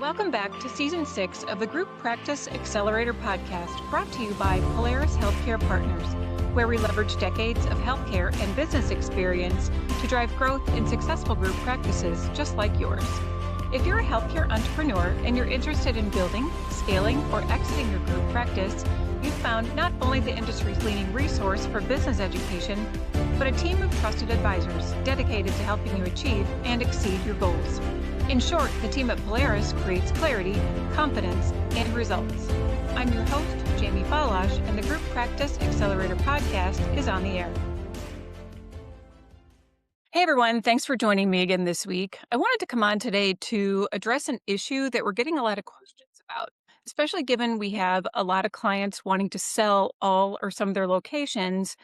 Welcome back to Season 6 of the Group Practice Accelerator podcast, brought to you by Polaris Healthcare Partners, where we leverage decades of healthcare and business experience to drive growth in successful group practices just like yours. If you're a healthcare entrepreneur and you're interested in building, scaling, or exiting your group practice, you've found not only the industry's leading resource for business education, but a team of trusted advisors dedicated to helping you achieve and exceed your goals. In short, the team at Polaris creates clarity, confidence, and results. I'm your host, Jamie Falasz, and the Group Practice Accelerator podcast is on the air. Hey everyone, thanks for joining me again this week. I wanted to come on today to address an issue that we're getting a lot of questions about, especially given we have a lot of clients wanting to sell all or some of their locations.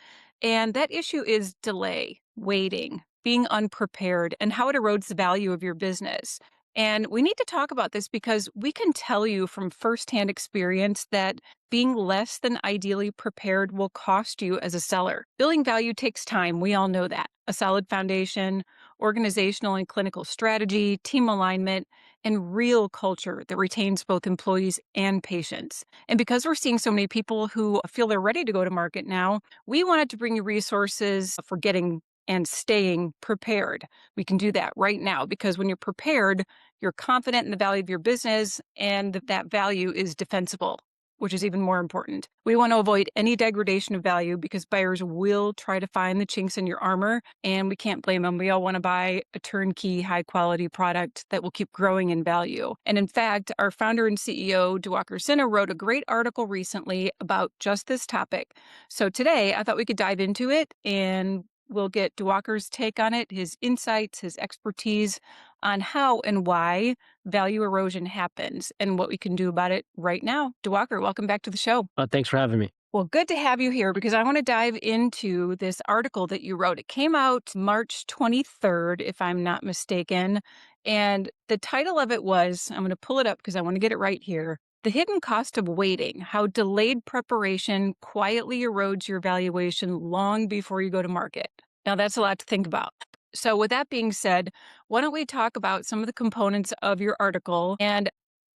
And that issue is delay, waiting, being unprepared, and how it erodes the value of your business. And we need to talk about this because we can tell you from firsthand experience that being less than ideally prepared will cost you as a seller. Building value takes time. We all know that. A solid foundation, organizational and clinical strategy, team alignment, and real culture that retains both employees and patients. And because we're seeing so many people who feel they're ready to go to market now, we wanted to bring you resources for getting and staying prepared. We can do that right now because when you're prepared, you're confident in the value of your business and that value is defensible, which is even more important. We want to avoid any degradation of value because buyers will try to find the chinks in your armor, and we can't blame them. We all want to buy a turnkey, high-quality product that will keep growing in value. And in fact, our founder and CEO, Diwakar Sinha, wrote a great article recently about just this topic. So today, I thought we could dive into it, and we'll get Diwakar's take on it, his insights, his expertise on how and why value erosion happens and what we can do about it right now. Diwakar, welcome back to the show. Thanks for having me. Well, good to have you here because I want to dive into this article that you wrote. It came out March 23rd, if I'm not mistaken. And the title of it was, I'm going to pull it up because I want to get it right here. The Hidden Cost of Waiting, How Delayed Preparation Quietly Erodes Your Valuation Long Before You Go to Market. Now, that's a lot to think about. So with that being said, why don't we talk about some of the components of your article? And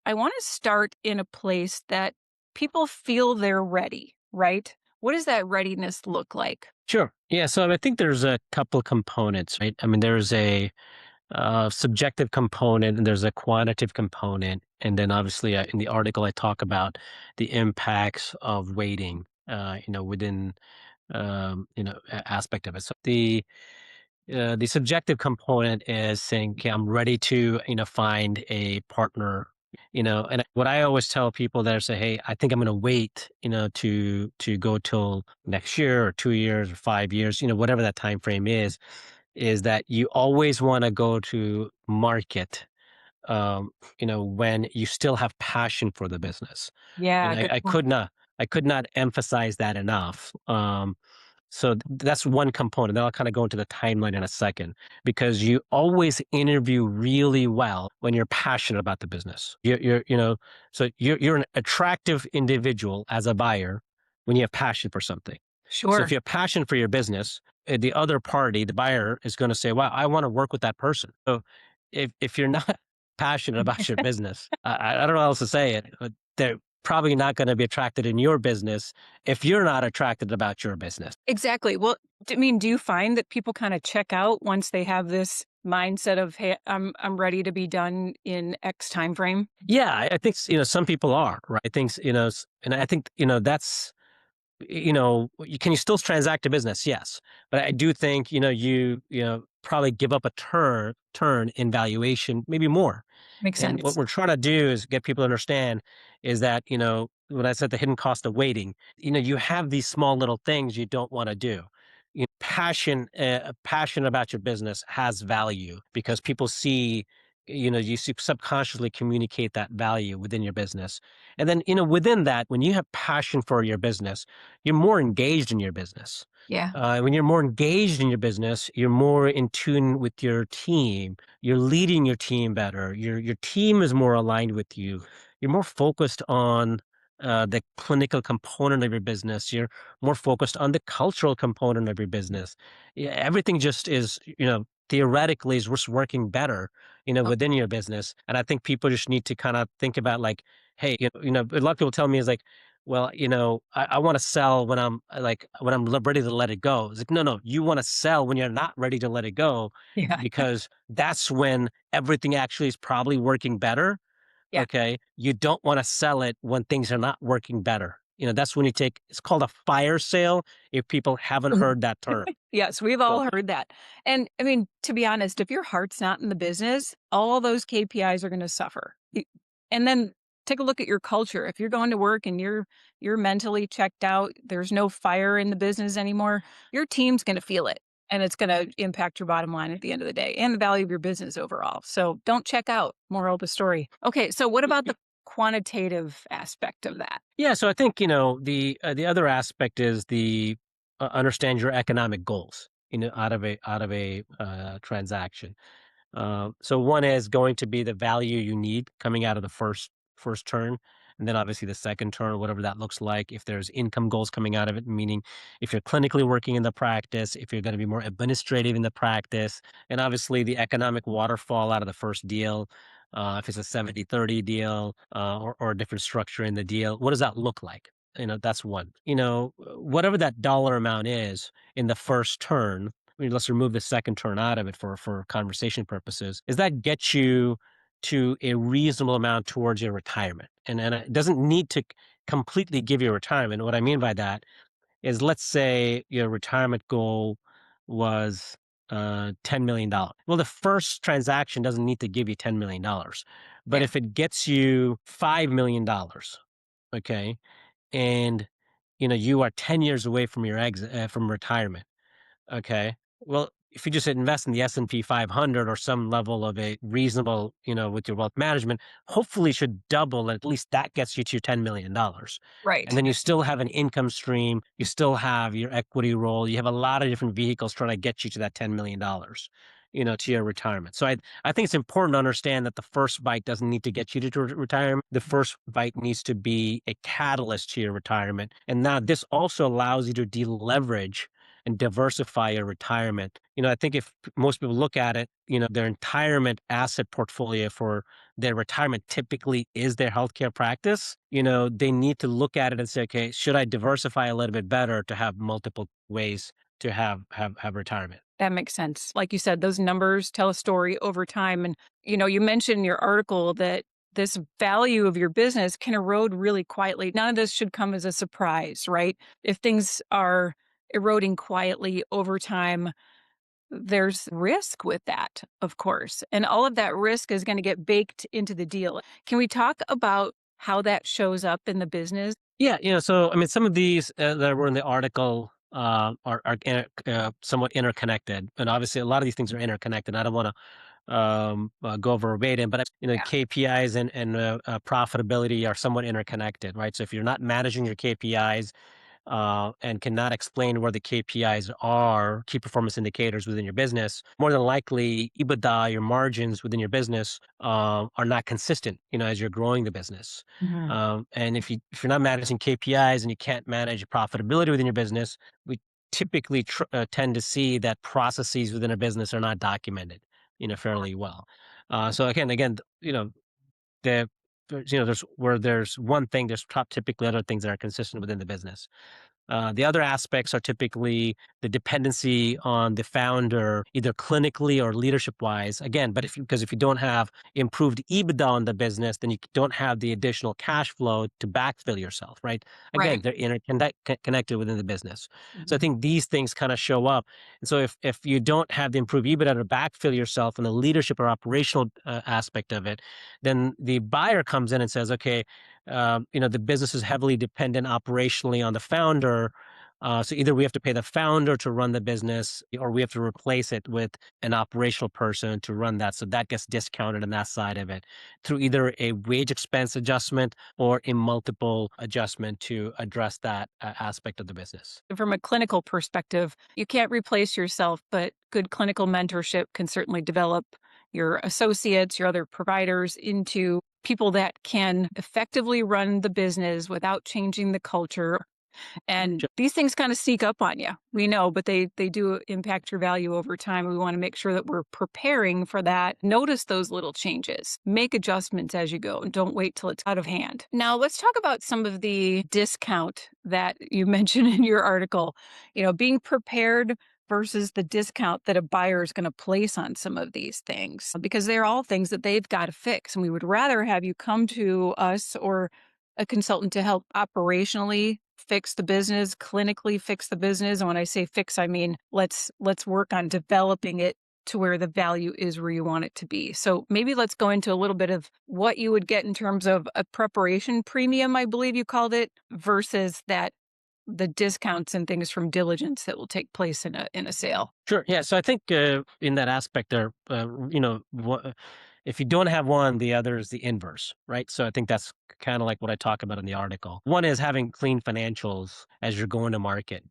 I want to start in a place that people feel they're ready, right? What does that readiness look like? Sure. Yeah. So I think there's a couple components, right? I mean, there's a subjective component and there's a quantitative component. And then obviously in the article, I talk about the impacts of waiting, within, aspect of it. So the subjective component is saying, okay, I'm ready to, find a partner, and what I always tell people that say, hey, I think I'm going to wait, to go till next year or 2 years or 5 years, whatever that time frame is that you always want to go to market, when you still have passion for the business. Yeah, And good I point. could not emphasize that enough. So that's one component. Then I'll kind of go into the timeline in a second, because you always interview really well when you're passionate about the business. You're an attractive individual as a buyer when you have passion for something. So Sure. if you have passion for your business, the other party, the buyer, is going to say, wow, I want to work with that person. So if you're not passionate about your business, I don't know how else to say it, but they're probably not going to be attracted in your business if you're not attracted about your business. Exactly. Well, do you find that people kind of check out once they have this mindset of, hey, I'm ready to be done in X time frame? Yeah, I think, some people are, right? I think, and I think, that's, can you still transact a business? Yes. But I do think, you probably give up a turn in valuation, maybe more. Makes And what sense. we're trying to do is get people to understand is that, when I said the hidden cost of waiting, you have these small little things you don't want to do. Passion about your business has value because people see, subconsciously communicate that value within your business. And then, within that, when you have passion for your business, you're more engaged in your business. Yeah. When you're more engaged in your business, you're more in tune with your team. You're leading your team better. Your team is more aligned with you. You're more focused on the clinical component of your business. You're more focused on the cultural component of your business. Yeah, everything just is, theoretically is just working better, Oh, within your business. And I think people just need to kind of think about like, hey, a lot of people tell me is like, well, I want to sell when I'm ready to let it go. It's like, no, no, you want to sell when you're not ready to let it go, yeah. because that's when everything actually is probably working better. Yeah. Okay. You don't want to sell it when things are not working better. That's when it's called a fire sale, if people haven't heard that term. Yes, we've So all heard that. And I mean, to be honest, if your heart's not in the business, all those KPIs are going to suffer. And then take a look at your culture. If you're going to work and you're mentally checked out, there's no fire in the business anymore, your team's going to feel it. And it's going to impact your bottom line at the end of the day and the value of your business overall. So don't check out. Moral of the story. Okay, so what about the quantitative aspect of that? yeah, so I think the other aspect is the understand your economic goals, out of a transaction. So one is going to be the value you need coming out of the first turn, and then obviously the second turn, whatever that looks like. If there's income goals coming out of it, meaning if you're clinically working in the practice, if you're going to be more administrative in the practice, and obviously the economic waterfall out of the first deal. If it's a 70-30 deal, or a different structure in the deal, what does that look like? That's one. Whatever that dollar amount is in the first turn, let's remove the second turn out of it for conversation purposes, is that gets you to a reasonable amount towards your retirement. And it doesn't need to completely give you retirement. What I mean by that is, let's say your retirement goal was $10 million. Well, the first transaction doesn't need to give you $10 million, but Yeah, if it gets you $5 million, okay, and you are 10 years away from your exit, from retirement. Okay. Well, if you just invest in the S&P 500 or some level of a reasonable, with your wealth management, hopefully should double. At least that gets you to $10 million. And right. then you still have an income stream. You still have your equity role. You have a lot of different vehicles trying to get you to that $10 million, to your retirement. So I think it's important to understand that the first bite doesn't need to get you to retirement. The first bite needs to be a catalyst to your retirement. And now this also allows you to deleverage and diversify your retirement. I think if most people look at it, their retirement asset portfolio for their retirement typically is their healthcare practice. They need to look at it and say, okay, should I diversify a little bit better to have multiple ways to have retirement? That makes sense. Like you said, those numbers tell a story over time. And, you mentioned in your article that this value of your business can erode really quietly. None of this should come as a surprise, right? If things are eroding quietly over time, there's risk with that, of course. And all of that risk is going to get baked into the deal. Can we talk about how that shows up in the business? Yeah, so I mean, some of these that were in the article are somewhat interconnected, and obviously a lot of these things are interconnected. I don't want to go verbatim, but Yeah. KPIs and profitability are somewhat interconnected, right? So if you're not managing your KPIs, and cannot explain where the KPIs are, key performance indicators within your business, more than likely EBITDA, your margins within your business, are not consistent, as you're growing the business. Mhm. And if you're not managing KPIs and you can't manage profitability within your business, we typically tend to see that processes within a business are not documented, fairly well. So again, the there's where there's one thing, there's typically other things that are consistent within the business. The other aspects are typically the dependency on the founder, either clinically or leadership wise. Again, but because if you don't have improved EBITDA on the business, then you don't have the additional cash flow to backfill yourself, right? Again, Right. they're connected within the business. So I Mhm. think these things kind of show up. And so if you don't have the improved EBITDA to backfill yourself in the leadership or operational aspect of it, then the buyer comes in and says, okay, the business is heavily dependent operationally on the founder. So either we have to pay the founder to run the business, or we have to replace it with an operational person to run that. So that gets discounted on that side of it through either a wage expense adjustment or a multiple adjustment to address that aspect of the business. From a clinical perspective, you can't replace yourself, but good clinical mentorship can certainly develop your associates, your other providers into people that can effectively run the business without changing the culture. And Sure. these things kind of sneak up on you. We know, but they do impact your value over time. We want to make sure that we're preparing for that. Notice those little changes. Make adjustments as you go and don't wait till it's out of hand. Now, let's talk about some of the discount that you mentioned in your article. Being prepared versus the discount that a buyer is going to place on some of these things because they're all things that they've got to fix. And we would rather have you come to us or a consultant to help operationally fix the business, clinically fix the business. And when I say fix, I mean let's work on developing it to where the value is where you want it to be. So maybe let's go into a little bit of what you would get in terms of a preparation premium, I believe you called it, versus that the discounts and things from diligence that will take place in a sale. Sure. Yeah. So I think in that aspect, there, if you don't have one, the other is the inverse, right? So I think that's kind of like what I talk about in the article. One is having clean financials as you're going to market,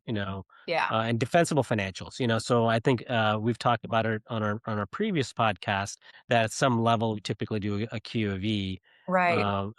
Yeah. and defensible financials. So I think we've talked about it on our previous podcast that at some level we typically do a QOV. Right.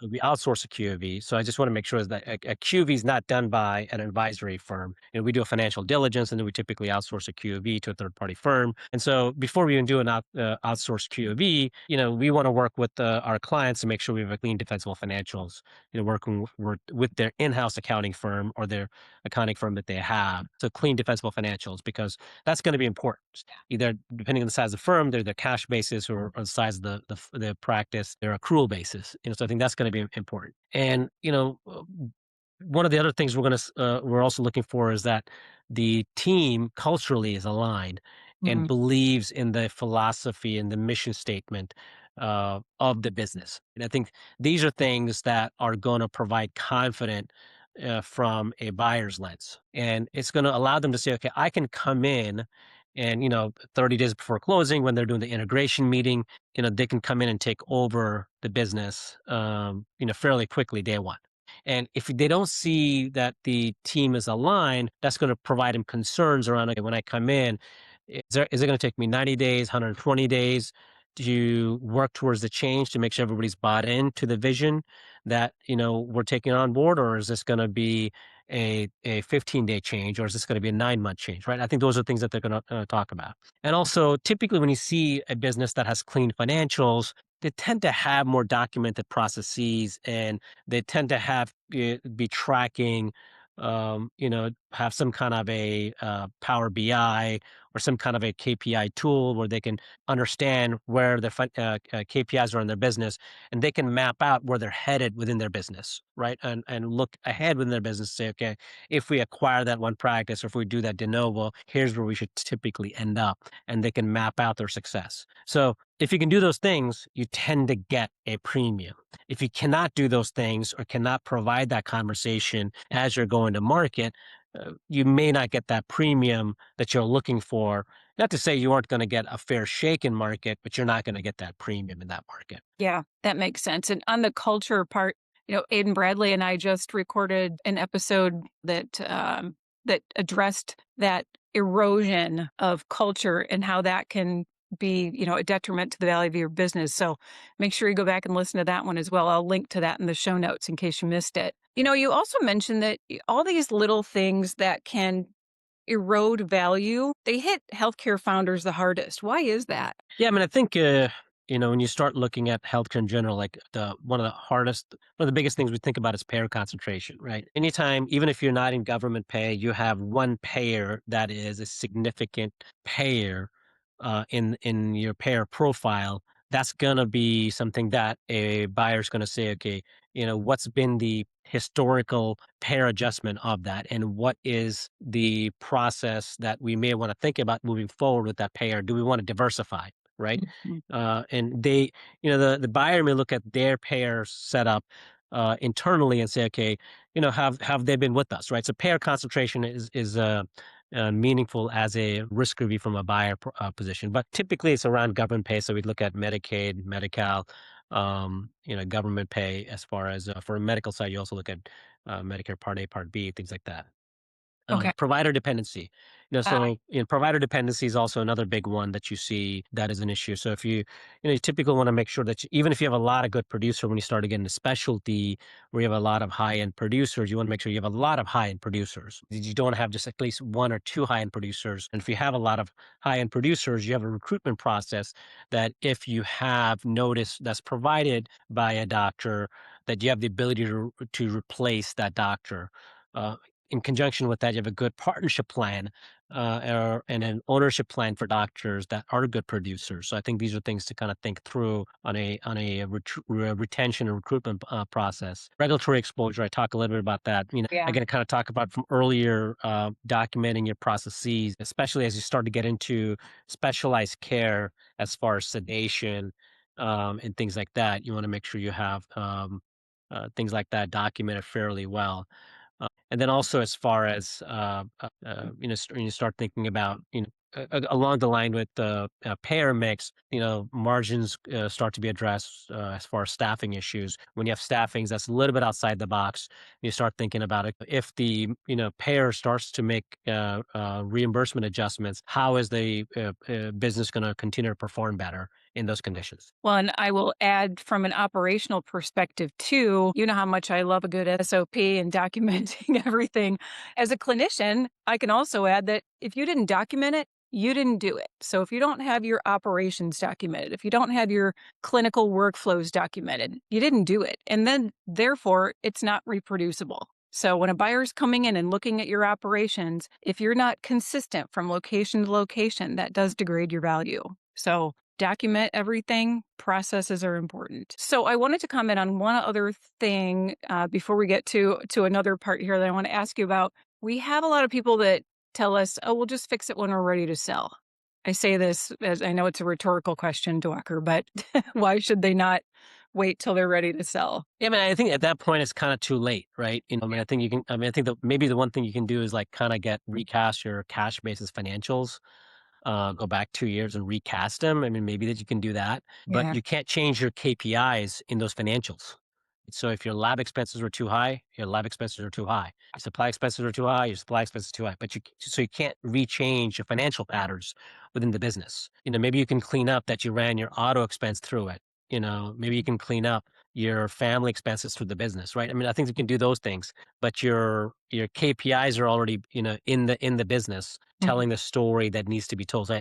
We outsource a QOV. So I just want to make sure that a QOV is not done by an advisory firm. We do a financial diligence, and then we typically outsource a QOV to a third party firm. And so before we even do an outsourced QOV, we want to work with our clients to make sure we have a clean defensible financials, working with their in-house accounting firm or their accounting firm that they have. So clean defensible financials, because that's going to be important. Either depending on the size of the firm, they're the cash basis, or the size of the practice, their accrual basis. So I think that's going to be important. And one of the other things we're also looking for is that the team culturally is aligned and Mhm. believes in the philosophy and the mission statement of the business. And I think these are things that are going to provide confidence from a buyer's lens, and it's going to allow them to say, okay, I can come in and 30 days before closing, when they're doing the integration meeting, they can come in and take over the business fairly quickly day one. And if they don't see that the team is aligned, that's going to provide them concerns around, okay, when I come in, is it going to take me 90 days, 120 days to work towards the change to make sure everybody's bought into the vision that, we're taking on board? Or is this going to be a 15-day change, or is this going to be a 9-month change, right? I think those are things that they're going to talk about. And also, typically, when you see a business that has clean financials, they tend to have more documented processes, and they tend to be tracking, have some kind of a Power BI or some kind of a KPI tool where they can understand where their KPIs are in their business, and they can map out where they're headed within their business, right? And look ahead within their business, say, okay, if we acquire that one practice, or if we do that de novo, here's where we should typically end up, and they can map out their success. So if you can do those things, you tend to get a premium. If you cannot do those things or cannot provide that conversation as you're going to market, you may not get that premium that you're looking for. Not to say you aren't going to get a fair shake in market, but you're not going to get that premium in that market. Yeah, that makes sense. And on the culture part, Aiden Bradley and I just recorded an episode that addressed that erosion of culture and how that can be, a detriment to the value of your business. So make sure you go back and listen to that one as well. I'll link to that in the show notes in case you missed it. You also mentioned that all these little things that can erode value, they hit healthcare founders the hardest. Why is that? Yeah, I mean, I think when you start looking at healthcare in general, like one of the biggest things we think about is payer concentration, right? Anytime, even if you're not in government pay, you have one payer that is a significant payer in your payer profile. That's gonna be something that a buyer's gonna say, okay, what's been the historical pair adjustment of that, and what is the process that we may want to think about moving forward with that payer? Do we want to diversify, right? Mhm. And the buyer may look at their payer setup internally and say, okay, have they been with us, right? So payer concentration is meaningful as a risk review from a buyer position, but typically it's around government pay. So we look at Medicaid, Medi-Cal, government pay. As far as for a medical side, you also look at Medicare Part A, Part B, things like that. Okay. provider dependency. Uh, Provider dependency is also another big one that you see that is an issue. So if you typically want to make sure that even if you have a lot of good producer, when you start to get into specialty where you have a lot of high end producers, you want to make sure you have a lot of high end producers. You don't have just at least one or two high end producers. And if you have a lot of high end producers, you have a recruitment process that if you have notice that's provided by a doctor, that you have the ability to replace that doctor. Uh, in conjunction with that, you have a good partnership plan and an ownership plan for doctors that are good producers. So I think these are things to kind of think through on a retention and recruitment process. Regulatory exposure, I talk a little bit about that. yeah. Again, kind of talk about from earlier documenting your processes, especially as you start to get into specialized care as far as sedation and things like that. You want to make sure you have things like that documented fairly well. And then also as far as, when you start thinking about, along the line with the payer mix, margins start to be addressed as far as staffing issues. When you have staffings that's a little bit outside the box, you start thinking about it. If the, payer starts to make reimbursement adjustments, how is the business going to continue to perform better in those conditions? Well, and I will add from an operational perspective too, you know how much I love a good SOP and documenting everything. As a clinician, I can also add that if you didn't document it, you didn't do it. So if you don't have your operations documented, if you don't have your clinical workflows documented, you didn't do it. And then therefore, it's not reproducible. So when a buyer's coming in and looking at your operations, if you're not consistent from location to location, that does degrade your value. So document everything. Processes are important. So I wanted to comment on one other thing before we get to another part here that I want to ask you about. We have a lot of people that tell us, "Oh, we'll just fix it when we're ready to sell." I say this as I know it's a rhetorical question, Diwakar, but why should they not wait till they're ready to sell? Yeah, I mean, I think at that point it's kind of too late, right? I mean, I think you can. I mean, I think that maybe the one thing you can do is like kind of get recast your cash basis financials, go back 2 years and recast them. I mean, maybe that you can do that, but Yeah. you can't change your KPIs in those financials. So if your lab expenses were too high, your lab expenses are too high. Your supply expenses are too high, your supply expenses are too high. So you can't rechange your financial patterns within the business. Maybe you can clean up that you ran your auto expense through it. Maybe you can clean up your family expenses through the business, right? I mean, I think you can do those things, but your KPIs are already, in the business Mhm. telling the story that needs to be told. So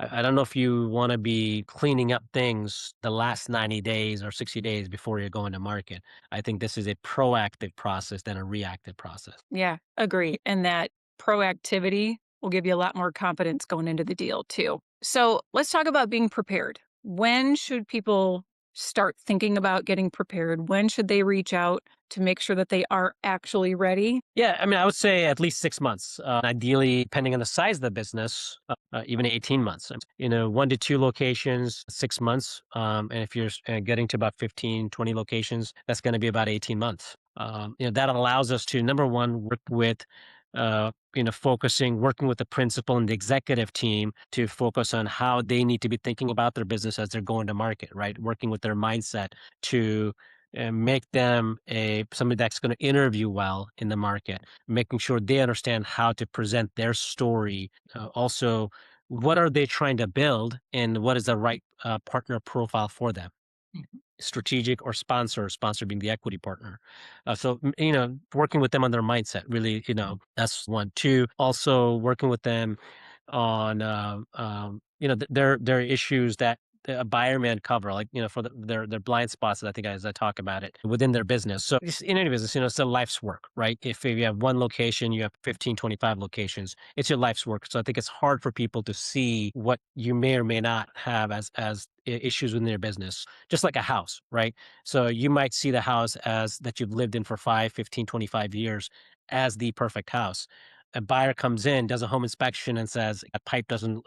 I don't know if you want to be cleaning up things the last 90 days or 60 days before you're going to market. I think this is a proactive process than a reactive process. Yeah, agree. And that proactivity will give you a lot more confidence going into the deal too. So let's talk about being prepared. When should people start thinking about getting prepared? When should they reach out to make sure that they are actually ready? Yeah, I mean, I would say at least 6 months. Ideally, depending on the size of the business, even 18 months. 1 to 2 locations, 6 months. And if you're getting to about 15, 20 locations, that's going to be about 18 months. That allows us to, number one, work with, working with the principal and the executive team to focus on how they need to be thinking about their business as they're going to market, right? Working with their mindset to and make them somebody that's going to interview well in the market, making sure they understand how to present their story. Also, what are they trying to build, and what is the right partner profile for them? Strategic or sponsor being the equity partner. Working with them on their mindset, really, that's one. Two, also working with them on, their issues that a buyer may uncover, like, for their blind spots that I think as I talk about it within their business. So just in any business, it's a life's work, right? If you have one location, you have 15, 25 locations, it's your life's work. So I think it's hard for people to see what you may or may not have as issues within their business, just like a house, right? So you might see the house as that you've lived in for 5, 15, 25 years as the perfect house. A buyer comes in, does a home inspection, and says a pipe doesn't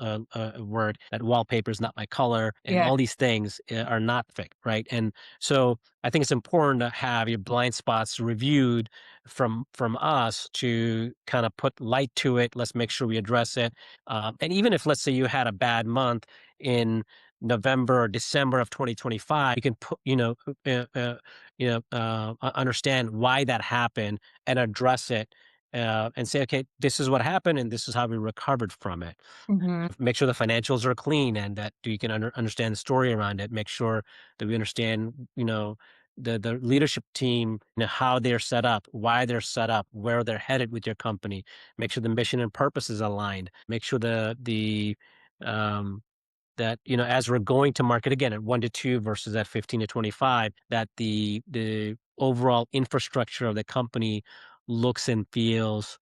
work, that wallpaper is not my color, and Yeah. all these things are not fixed, right? And so I think it's important to have your blind spots reviewed from us to kind of put light to it. Let's make sure we address it. And even if, let's say, you had a bad month in November or December of 2025, you can put, understand why that happened and address it and say, okay, this is what happened and this is how we recovered from it. Hmm. Make sure the financials are clean and that we can understand the story around it. Make sure that we understand, the leadership team, how they're set up, why they're set up, where they're headed with your company. Make sure the mission and purpose is aligned. Make sure um, that, as we're going to market again at 1 to 2 versus at 15 to 25, that the overall infrastructure of the company looks and feels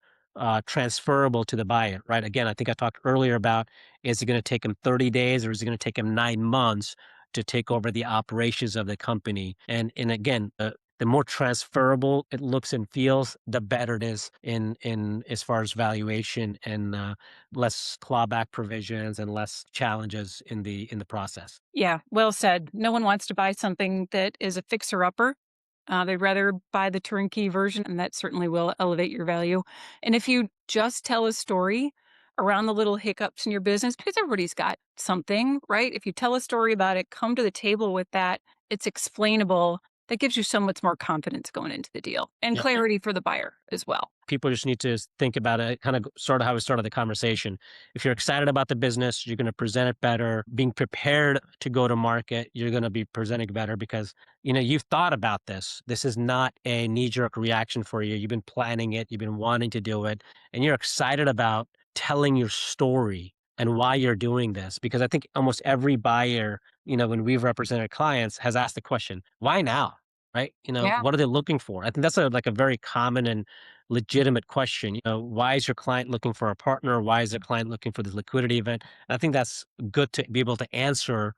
transferable to the buyer, right? Again, I think I talked earlier about, is it going to take him 30 days or is it going to take him 9 months to take over the operations of the company? And again, the more transferable it looks and feels, the better it is in as far as valuation and less clawback provisions and less challenges in the process. Yeah, well said. No one wants to buy something that is a fixer-upper. They'd rather buy the turnkey version, and that certainly will elevate your value. And if you just tell a story around the little hiccups in your business, because everybody's got something, right? If you tell a story about it, come to the table with that, it's explainable. That gives you so much more confidence going into the deal and Yeah. clarity for the buyer as well. People just need to think about it, kind of sort of how we started the conversation. If you're excited about the business, you're going to present it better. Being prepared to go to market, you're going to be presenting better because, you've thought about this. This is not a knee-jerk reaction for you. You've been planning it, you've been wanting to do it, and you're excited about telling your story and why you're doing this. Because I think almost every buyer, when we've represented clients, has asked the question, why now? Right? Yeah. What are they looking for? I think that's like a very common and legitimate question. Why is your client looking for a partner? Why is the client looking for this liquidity event? And I think that's good to be able to answer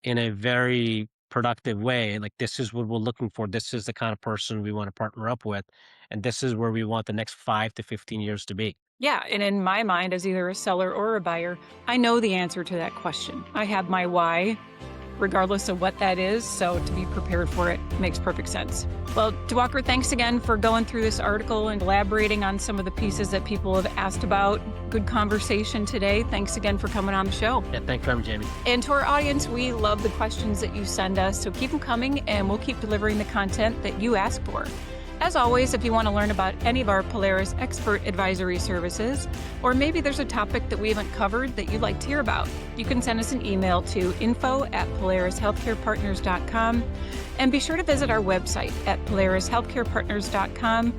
in a very productive way. Like, this is what we're looking for. This is the kind of person we want to partner up with. And this is where we want the next 5 to 15 years to be. Yeah. And in my mind, as either a seller or a buyer, I know the answer to that question. I have my why, regardless of what that is. So to be prepared for it makes perfect sense. Well, Diwakar, thanks again for going through this article and elaborating on some of the pieces that people have asked about. Good conversation today. Thanks again for coming on the show. Yeah, thanks for having me, Jamie. And to our audience, we love the questions that you send us. So keep them coming and we'll keep delivering the content that you ask for. As always, if you want to learn about any of our Polaris expert advisory services, or maybe there's a topic that we haven't covered that you'd like to hear about, you can send us an email to info@polarishealthcarepartners.com, and be sure to visit our website at polarishealthcarepartners.com,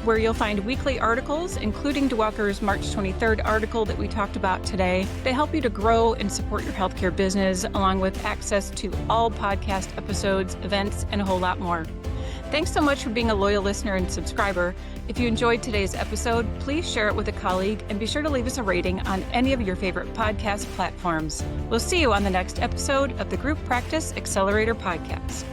where you'll find weekly articles, including Diwakar's March 23rd article that we talked about today, that help you to grow and support your healthcare business, along with access to all podcast episodes, events, and a whole lot more. Thanks so much for being a loyal listener and subscriber. If you enjoyed today's episode, please share it with a colleague and be sure to leave us a rating on any of your favorite podcast platforms. We'll see you on the next episode of the Group Practice Accelerator Podcast.